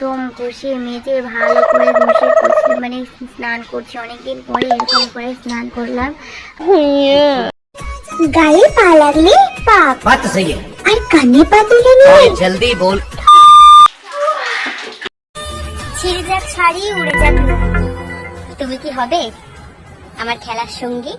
একদম ঘষে মেজে ভালো করে ঘষে কষে মানে স্নান করছি, অনেকদিন পরে এরকম করে স্নান করলাম। গায়ে পা লাগলে পাপ, बात तो सही है। আর কানে পা তুলে নিয়ে जल्दी बोल। ছিঁড়ে যাক শাড়ি উড়ে যাক রূপ। তুমি কি হবে আমার খেলার সঙ্গী?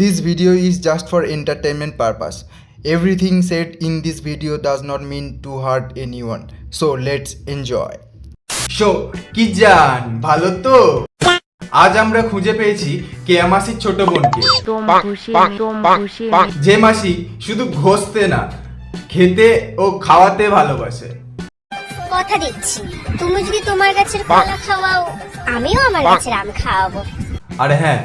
This video is just for entertainment purpose. Everything said in this video does not mean to hurt anyone. So let's enjoy. Show কি জান ভালো তো? আজ আমরা খুঁজে পেয়েছি কেয়া মাসির ছোট বোনকে, যে মাসি শুধু ঘষতে না খেতে ও খাওয়াতে ভালোবাসে। কথা দিচ্ছি, তুমি যদি তোমার গাছের কলা খাওয়াও, আমিও আমার গাছের আম খাওয়াবো। আর হ্যাঁ,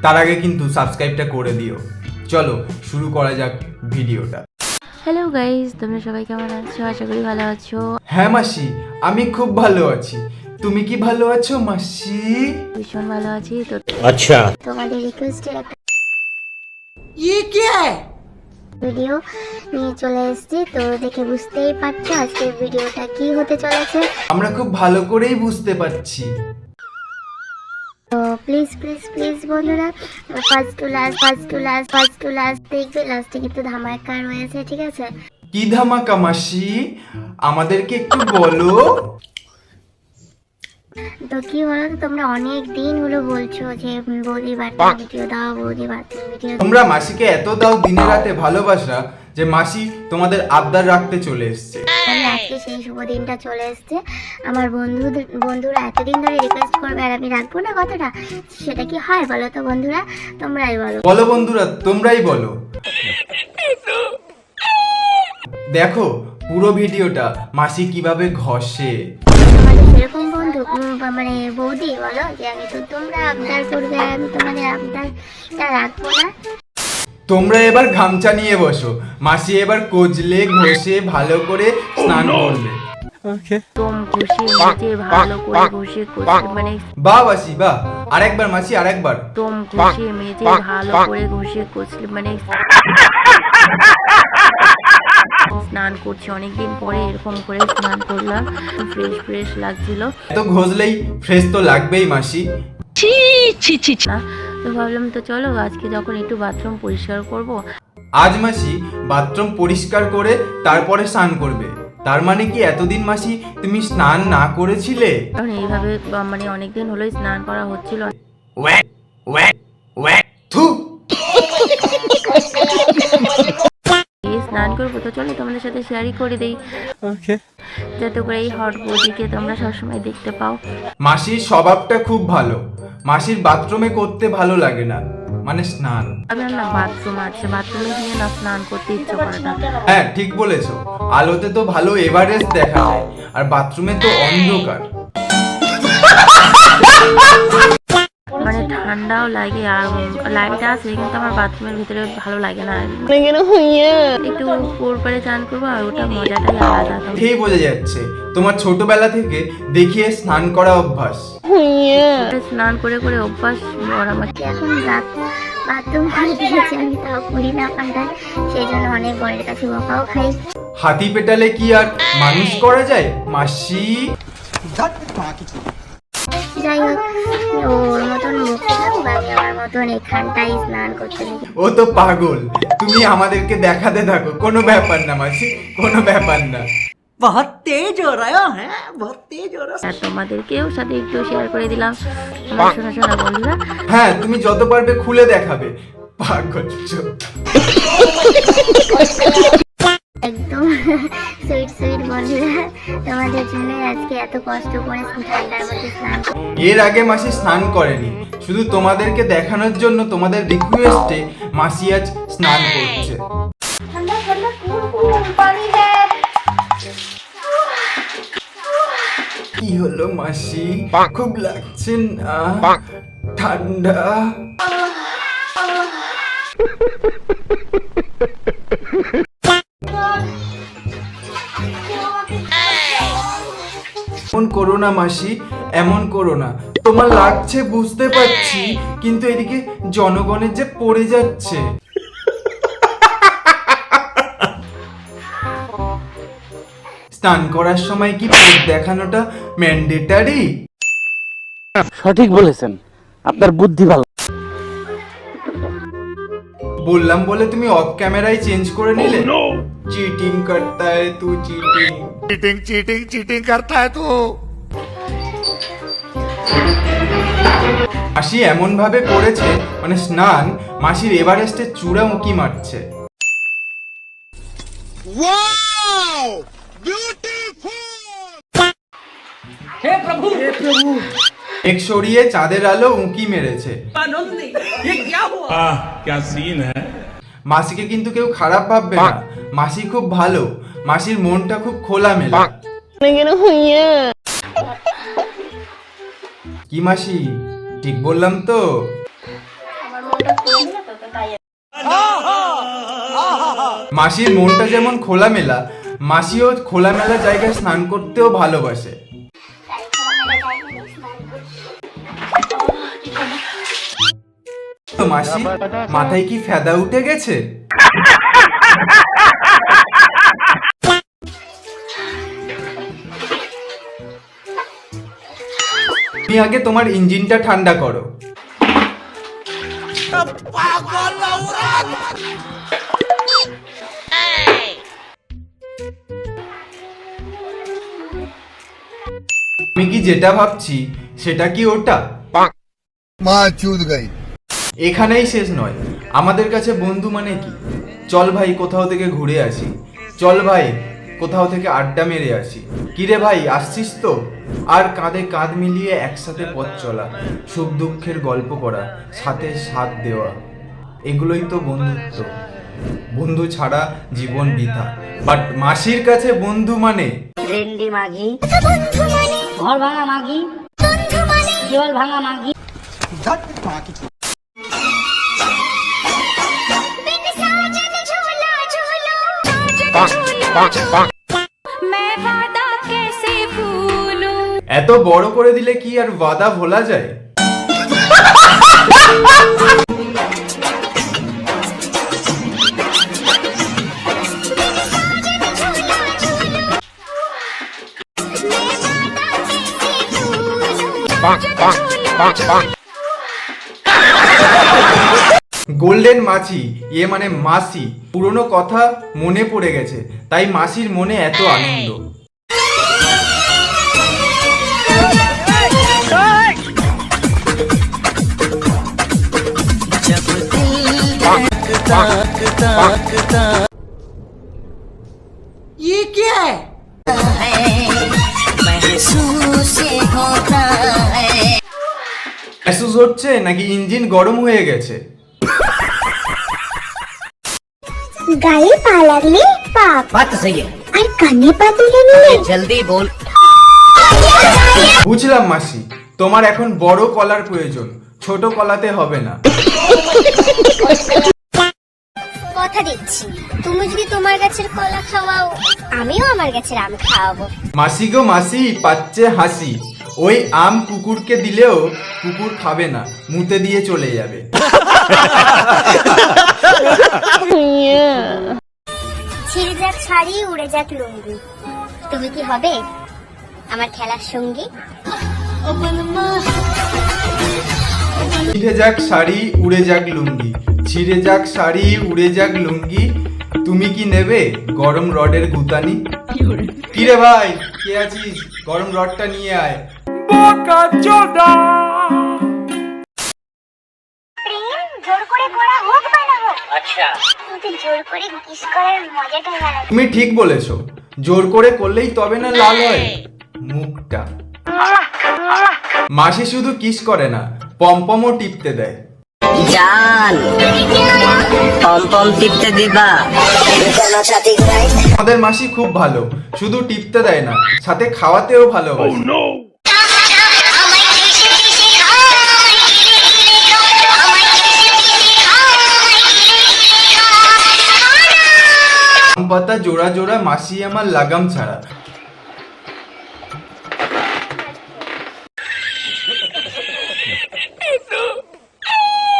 তার আগে কিন্তু সাবস্ক্রাইবটা করে দিও। চলো শুরু করা যাক ভিডিওটা। হ্যালো গাইস, তোমরা সবাই কেমন আছো? আশা করি ভালো আছো। হ্যাঁ মাসি, আমি খুব ভালো আছি। তুমি কি ভালো আছো মাসি? ভীষণ ভালো আছি। তো अच्छा তোমাদের রিকোয়েস্টের একটা ये क्या है? ভিডিও নিয়ে চলে এসেছি, তো দেখে বুঝতেই পারছো আজকের ভিডিওটা কি হতে চলেছে। আমরা খুব ভালো করেই বুঝতে পারছি। তো প্লিজ প্লিজ প্লিজ বন্ধুরা, ফার্স্ট টু লাস্ট দেখবে। লাস্টে কিন্তু ধামাকা রয়েছে, ঠিক আছে? কি ধামাকা মাসি, আমাদেরকে একটু বলো। তো কি বলো তো, তোমরা অনেক দিন হলো বলছো যে বৌদি বার্তা ভিডিও দাও, বৌদি বার্তা ভিডিও। তোমরা মাসিকে এত দাও দিনে রাতে ভালোবাসা যে মাসি তোমাদের আবদার রাখতে চলে এসছে। আজকে সেই শুভ দিনটা চলে এসছে। আমার বন্ধুরা এতদিন ধরে রিকোয়েস্ট করবে আর আমি রাখবো না কথাটা, সেটা কি হয় বলো তো বন্ধুরা? তোমরাই বলো। বলো বন্ধুরা, তোমরাই বলো। দেখো পুরো ভিডিওটা মাসি কিভাবে ঘষে। তোমাদের সেরকম বন্ধু মানে বৌদি বলো যে আমি তো তোমরা আবদার করবে আর আমি তোমাদের আবদারটা রাখবো না। তোমরা এবার গামছা নিয়ে বসো, মাসি এবার কজলে ঘষে ভালো করে স্নান করবে। তোম ঘষে মেজে ভালো করে ঘষে কষে মানে বাহ মাসি বাহ, আরেকবার মাসি আরেকবার। তোম ঘষে মেজে ভালো করে ঘষে কষলে মানে স্নান করছি, অনেকদিন পরে এরকম করে স্নান করলাম। ফ্রেশ ফ্রেশ লাগছিল এত ঘষলেই ফ্রেশ তো লাগবেই মাসি। না, তো ভাবলাম তো চলো আজকে যখন একটু বাথরুম পরিষ্কার করব। আজ মাসি বাথরুম পরিষ্কার করে তারপরে স্নান করবে। তার মানে কি এতদিন মাসি তুমি স্নান না করেছিলে? কারণ এইভাবে মানে অনেকদিন হলোই স্নান করা হচ্ছিল না। ওয়াক ওয়াক ওয়াক থু। এই স্নান করবো তো চলো তোমাদের সাথে শেয়ারই করে দেই, যাতে করে এই হট বডিকে তোমরা সবসময় দেখতে পাও। মাসির স্বভাবটা খুব ভালো, মাসির বাথরুমে করতে ভালো লাগে না, মানে স্নান। আমি না বাথরুম আছে, বাথরুমে গিয়ে না স্নান করতে ইচ্ছে করে না। হ্যাঁ ঠিক বলেছো, আলোতে তো ভালো এভারেস্ট দেখা যায়, আর বাথরুমে তো অন্ধকার। মানে ঠান্ডাও লাগে আর লাইট আছে, কিন্তু আমার বাথরুমের ভিতরে ভালো লাগে না। একটু উপর পারে চান করবো আর ওটা মজাটাই আলাদা। ঠিক বোঝা যাচ্ছে তোমার ছোটবেলা থেকে দেখিয়ে স্নান করা অভ্যাস। স্নান করে করে অভ্যাস ওর আমাকে। এখন বাথরুম করে দিয়েছে, আমি তাও করি না পাল্টায়, সেই জন্য অনেক বড়ের কাছে বকাও খাই। হাতি পেটালে কি আর মানুষ করা যায় মাসি? যাই হোক, ওর মতন বকতে থাকুক, আমি আমার মতন এখানটাই স্নান করতে থাকি। ও তো পাগল, তুমি আমাদেরকে দেখাতে থাকো, কোনো ব্যাপার না মাসি, কোনো ব্যাপার না। बहुत तेज हो रहा है, बहुत तेज हो रहा है। আর তোমাদেরকেও সাথে একটু শেয়ার করে দিলাম আমার শোনা শোনা বন্ধুরা। হ্যাঁ তুমি যত পারবে খুলে দেখাবে, পাগল চোদ। একদম সুইট সুইট বন্ধুরা, তোমাদের জন্য আজকে এত কষ্ট করে ঠান্ডার মধ্যে স্নান করি। এর আগে মাসি স্নান করেনি, শুধু তোমাদেরকে দেখানোর জন্য, তোমাদের রিকোয়েস্টে মাসি আজ স্নান করছে। কি হলো মাসি, খুব লাগছে না? ঠান্ডা? এমন করো না মাসি, এমন করো না। তোমার লাগছে বুঝতে পারছি, কিন্তু এদিকে জনগণের যে পড়ে যাচ্ছে। স্নান করার সময় কি পেট দেখানোটা ম্যান্ডেটারি? সঠিক বলেছেন, আপনার বুদ্ধি ভালো। বললাম বলে তুমি অফ ক্যামেরায় চেঞ্জ করে নিলে। চিটিং করতা है तू, চিটিং। चीटिंग करता है तू। মাসি এমন ভাবে করেছে মানে স্নান মাসির এভারেস্টের চূড়া উঁকি মারছে। এক সরিয়ে চাঁদের আলো উঁকি মেরেছে। क्या सीन है। মাসিকে কিন্তু কেউ খারাপ ভাববে না, মাসি খুব ভালো, মাসির মনটা খুব খোলামেলা। কি মাসি, ঠিক বললাম তো? মাসির মনটা যেমন খোলামেলা, মাসিও খোলামেলা জায়গায় স্নান করতেও ভালোবাসে। তো মাসি মাথায় কি ফেদা উঠে গেছে? তুমি আগে তোমার ইঞ্জিনটা ঠান্ডা করো। আমি কি যেটা ভাবছি সেটা কি ওটা? এখানেই শেষ নয়, আমাদের কাছে বন্ধু মানে কি? চল ভাই কোথাও থেকে ঘুরে আসি, চল ভাই কোথাও থেকে আড্ডা মেরে আসি, কিরে ভাই আসছিস তো? আর কাঁধে কাঁধ মিলিয়ে একসাথে পথ চলা, সুখ দুঃখের গল্প করা, সাথে সাথ দেওয়া, এগুলোই তো বন্ধুত্ব। বন্ধু ছাড়া জীবন বৃথা। বাট মাসির কাছে বন্ধু মানে রেন্ডি মাগি, ঘর ভাঙা মাগি, দেওয়াল ভাঙা মাগি। এত বড় করে দিলে কি আর ওয়াদা ভোলা যায়? গোল্ডেন মাছি, ইয়ে মানে মাসি। পুরনো কথা মনে পড়ে গেছে, তাই মাসির মনে এত আনন্দ। ये क्या है? মেসেজ হচ্ছে নাকি ইঞ্জিন গরম হয়ে গেছে? গায়ে পা লাগলে পাপ, बात तो सही है, আর কানে পা তুলে নিলে जल्दी बोल। বুঝলাম মাসি, তোমার এখন বড় কলার প্রয়োজন, ছোট কলাতে হবে না। কথা দিচ্ছি, তুমি যদি তোমার গাছের কলা খাওয়াও, আমিও আমার গাছের আম খাওয়াবো। মাসি গো মাসি, পাচ্ছে হাসি। ওই আম কুকুরকে দিলেও কুকুর খাবে না, মুতে দিয়ে চলে যাবে। ছিঁড়ে যাক শাড়ি, উড়ে যাক লুঙ্গি, তুমি কি হবে আমার খেলার সঙ্গী? ছিঁড়ে যাক শাড়ি, উড়ে যাক লুঙ্গি, ছিঁড়ে যাক শাড়ি, উড়ে যাক লুঙ্গি, তুমি কি নেবে গরম রডের গুতানি? কি রে ভাই, কে আছিস? গরম রডটা নিয়ে আয়। প্রেম জোর করে করা হোক বা না হোক, আচ্ছা, কিন্তু জোর করে কিস করার মজাটাই আলাদা। তুমি ঠিক বলেছো, জোর করে করলেই তবে না লাল হয় মুখটা। মাসি শুধু কিস করে না, পমপমও টিপতে দেয়। জান পম পম টিপতে দিবা। আমাদের মাসি খুব ভালো, শুধু টিপতে দেয় না, সাথে খাওয়াতেও ভালোবাসে। আম পাতা জোড়া জোড়া মাসি আমার লাগাম ছাড়া।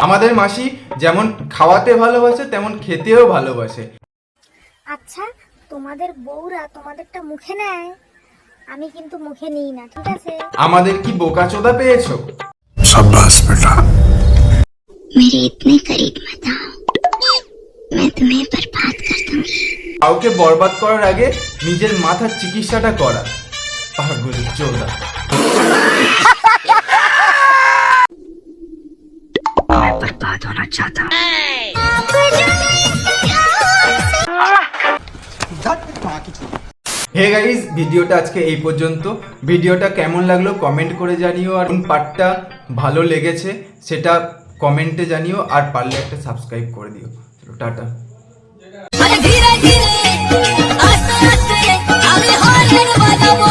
আমাদের মাসি যেমন খাওয়াতে ভালোবাসে তেমন খেতেও ভালোবাসে। আচ্ছা, তোমাদের বউরা তোমাদেরটা মুখে নেয়, আমি কিন্তু মুখে নিই না, ঠিক আছে? আমাদের কি বোকাচোদা পেয়েছো? मेरे इतने करीब मत आओ, मैं तुम्हें बर्बाद कर दूंगी। কাউকে বরবাদ করার আগে নিজের মাথার চিকিৎসাটা করা। পাগল চোদা। मैं बर्बाद होना चाहता हूँ। হে গাইস, ভিডিওটা আজকে এই পর্যন্ত। ভিডিওটা কেমন লাগলো কমেন্ট করে জানিও, আর কোন পার্টটা ভালো লেগেছে সেটা কমেন্টে জানিও, আর পারলে একটা সাবস্ক্রাইব করে দিও। চলো টাটা। ধীরে ধীরে আস্তে আস্তে আমি হারের বাজাবো।